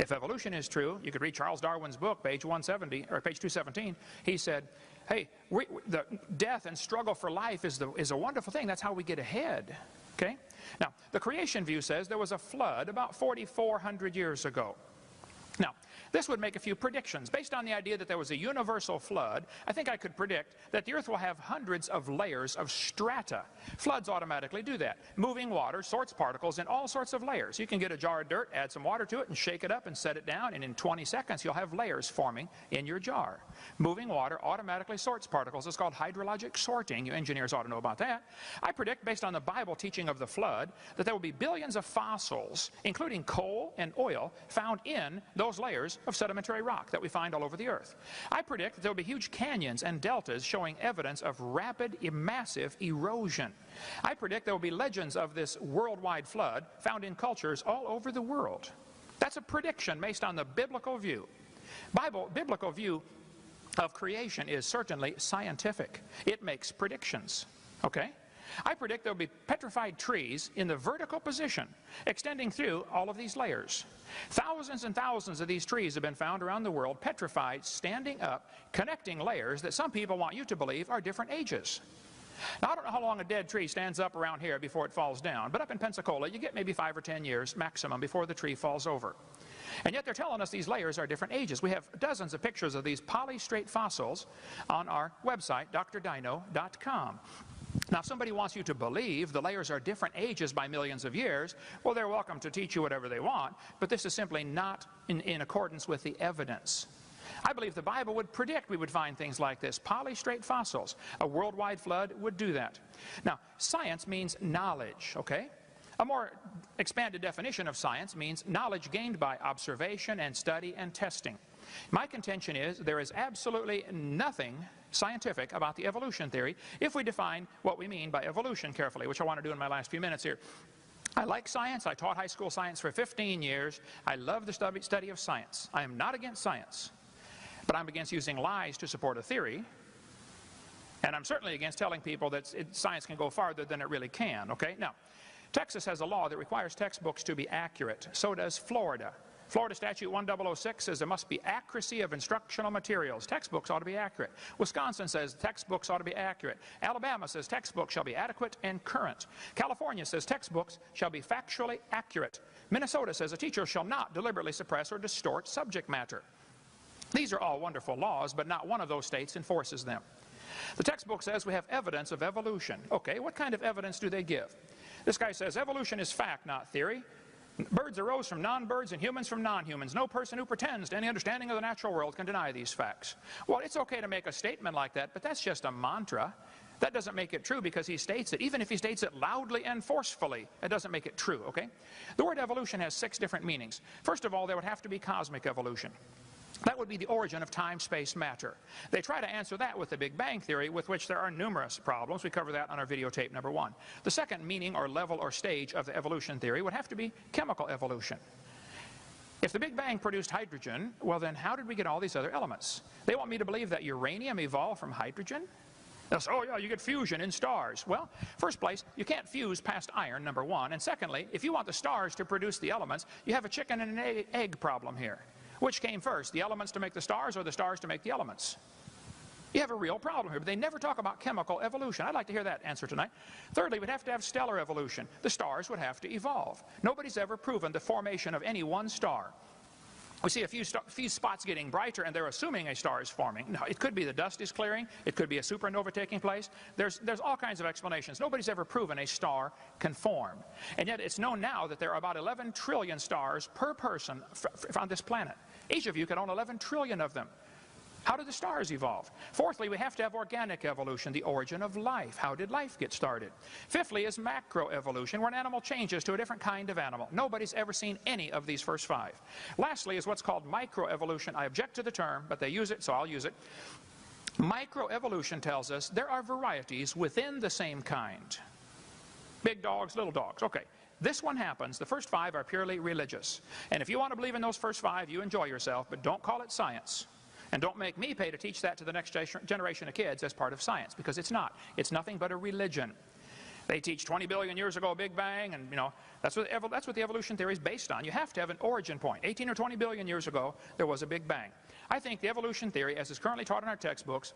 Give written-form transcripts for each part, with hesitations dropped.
If evolution is true, you could read Charles Darwin's book, page 170 or page 217. He said, hey, the death and struggle for life is a wonderful thing. That's how we get ahead. Okay? Now, the creation view says there was a flood about 4,400 years ago. Now, this would make a few predictions. Based on the idea that there was a universal flood, I think I could predict that the earth will have hundreds of layers of strata. Floods automatically do that. Moving water sorts particles in all sorts of layers. You can get a jar of dirt, add some water to it, and shake it up and set it down, and in 20 seconds you'll have layers forming in your jar. Moving water automatically sorts particles. It's called hydrologic sorting. You engineers ought to know about that. I predict, based on the Bible teaching of the flood, that there will be billions of fossils, including coal and oil, found in those layers of sedimentary rock that we find all over the earth. I predict that there will be huge canyons and deltas showing evidence of rapid, massive erosion. I predict there will be legends of this worldwide flood found in cultures all over the world. That's a prediction based on the biblical view. Biblical view of creation is certainly scientific. It makes predictions. Okay? I predict there will be petrified trees in the vertical position, extending through all of these layers. Thousands and thousands of these trees have been found around the world, petrified, standing up, connecting layers that some people want you to believe are different ages. Now, I don't know how long a dead tree stands up around here before it falls down, but up in Pensacola, you get maybe 5 or 10 years maximum before the tree falls over. And yet they're telling us these layers are different ages. We have dozens of pictures of these polystrate fossils on our website, drdino.com. Now, if somebody wants you to believe the layers are different ages by millions of years, well, they're welcome to teach you whatever they want, but this is simply not in accordance with the evidence. I believe the Bible would predict we would find things like this. Polystrate fossils. A worldwide flood would do that. Now, science means knowledge, okay? A more expanded definition of science means knowledge gained by observation and study and testing. My contention is there is absolutely nothing scientific about the evolution theory if we define what we mean by evolution carefully, which I want to do in my last few minutes here. I like science. I taught high school science for 15 years. I love the study of science. I am not against science, but I'm against using lies to support a theory. And I'm certainly against telling people that science can go farther than it really can, okay? Now, Texas has a law that requires textbooks to be accurate. So does Florida. Florida Statute 1006 says there must be accuracy of instructional materials. Textbooks ought to be accurate. Wisconsin says textbooks ought to be accurate. Alabama says textbooks shall be adequate and current. California says textbooks shall be factually accurate. Minnesota says a teacher shall not deliberately suppress or distort subject matter. These are all wonderful laws, but not one of those states enforces them. The textbook says we have evidence of evolution. Okay, what kind of evidence do they give? This guy says evolution is fact, not theory. Birds arose from non-birds and humans from non-humans. No person who pretends to any understanding of the natural world can deny these facts. Well, it's okay to make a statement like that, but that's just a mantra. That doesn't make it true because he states it. Even if he states it loudly and forcefully, it doesn't make it true, okay? The word evolution has 6 different meanings. First of all, there would have to be cosmic evolution. That would be the origin of time, space, matter. They try to answer that with the Big Bang Theory, with which there are numerous problems. We cover that on our videotape number 1. The second meaning or level or stage of the evolution theory would have to be chemical evolution. If the Big Bang produced hydrogen, well then how did we get all these other elements? They want me to believe that uranium evolved from hydrogen? They'll say, oh yeah, you get fusion in stars. Well, first place, you can't fuse past iron, number 1. And secondly, if you want the stars to produce the elements, you have a chicken and an egg problem here. Which came first, the elements to make the stars or the stars to make the elements? You have a real problem here, but they never talk about chemical evolution. I'd like to hear that answer tonight. Thirdly, we'd have to have stellar evolution. The stars would have to evolve. Nobody's ever proven the formation of any one star. We see a few spots getting brighter and they're assuming a star is forming. No, it could be the dust is clearing. It could be a supernova taking place. There's all kinds of explanations. Nobody's ever proven a star can form. And yet it's known now that there are about 11 trillion stars per person on this planet. Each of you can own 11 trillion of them. How did the stars evolve? Fourthly, we have to have organic evolution, the origin of life. How did life get started? Fifthly is macroevolution, where an animal changes to a different kind of animal. Nobody's ever seen any of these first 5. Lastly is what's called microevolution. I object to the term, but they use it, so I'll use it. Microevolution tells us there are varieties within the same kind. Big dogs, little dogs. Okay. This one happens. The first 5 are purely religious. And if you want to believe in those first 5, you enjoy yourself, but don't call it science. And don't make me pay to teach that to the next generation of kids as part of science, because it's not. It's nothing but a religion. They teach 20 billion years ago Big Bang, and that's what the evolution theory is based on. You have to have an origin point. 18 or 20 billion years ago, there was a Big Bang. I think the evolution theory, as is currently taught in our textbooks,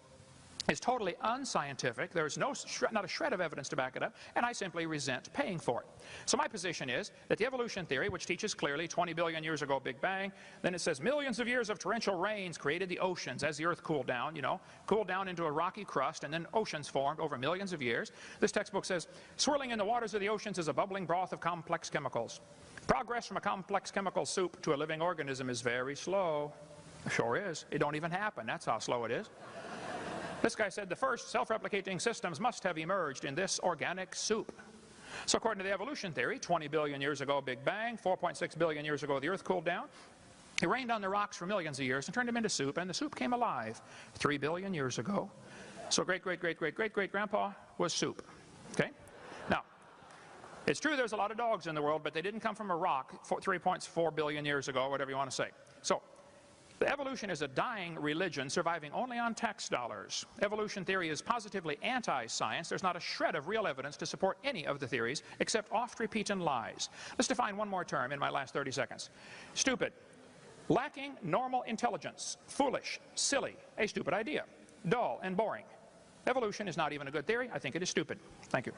is totally unscientific. There's not a shred of evidence to back it up, and I simply resent paying for it. So my position is that the evolution theory, which teaches clearly 20 billion years ago Big Bang, then it says millions of years of torrential rains created the oceans as the earth cooled down, cooled down into a rocky crust, and then oceans formed over millions of years. This textbook says, swirling in the waters of the oceans is a bubbling broth of complex chemicals. Progress from a complex chemical soup to a living organism is very slow. Sure is. It don't even happen. That's how slow it is. This guy said the first self-replicating systems must have emerged in this organic soup. So according to the evolution theory, 20 billion years ago Big Bang, 4.6 billion years ago the earth cooled down. It rained on the rocks for millions of years and turned them into soup, and the soup came alive 3 billion years ago. So great-great-great-great-great-great-grandpa was soup. Okay? Now, it's true there's a lot of dogs in the world, but they didn't come from a rock 3.4 billion years ago, whatever you want to say. So the evolution is a dying religion surviving only on tax dollars. Evolution theory is positively anti-science. There's not a shred of real evidence to support any of the theories except oft-repeated lies. Let's define one more term in my last 30 seconds. Stupid. Lacking normal intelligence. Foolish. Silly. A stupid idea. Dull and boring. Evolution is not even a good theory. I think it is stupid. Thank you.